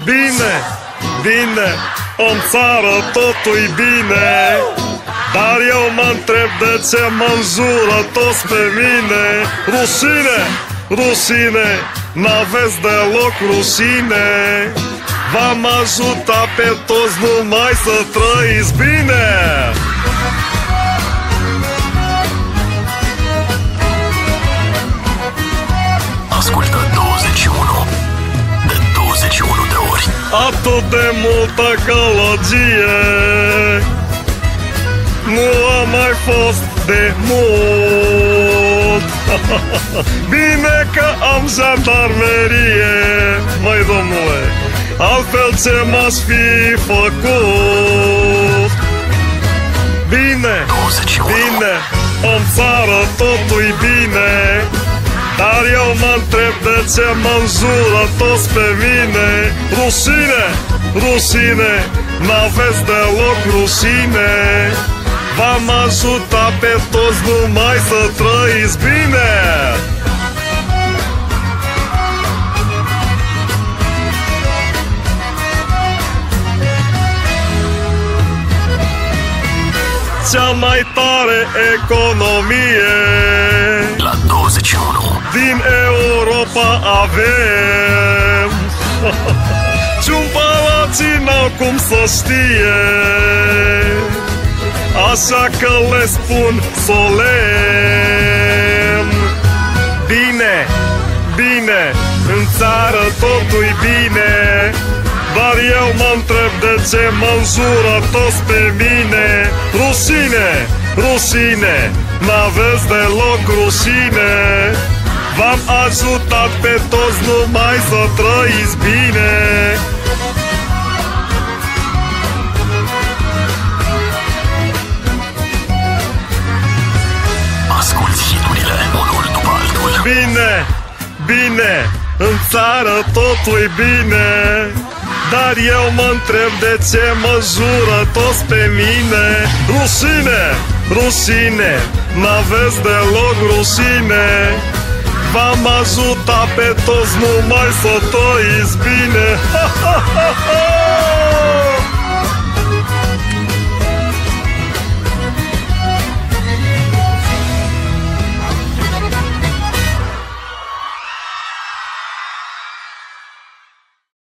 Bine, bine, în țară totul-i bine, dar eu mă întreb de ce mă înjură toți pe mine. Rușine, rușine, n-aveți deloc rușine. V-am ajutat pe toți numai să trăiți bine. Ascultă 21 de 21 de ori. Atât de multă călăgie nu a mai fost de mult. Bine că am jandarmerie, măi domnule, altfel ce m-aș fi făcut. Bine, 21. bine, în țară totul-i bine, dar eu mă întreb de ce mă înjură toți pe mine. Rușine, rușine, n-aveți deloc rușine. V-am ajutat pe toți numai să trăiți bine. Cea mai tare economie La 21. din Europa avem. Ce-un palații n-au cum să știe, așa că le spun solemn. Bine, bine, în țară totul-i bine, dar eu mă întreb de ce mă înjură toți pe mine. Rușine, rușine, n-aveți deloc rușine. V-am ajutat pe toți numai să trăiți bine. Asculți hiturile unul după altul. Bine, bine, în țară totul-i bine, dar eu mă întreb de ce mă jură toți pe mine. Rușine, rușine, n-aveți deloc rușine. V-am ajutat pe toți numai să trăiți bine. Ha, ha, ha, ha!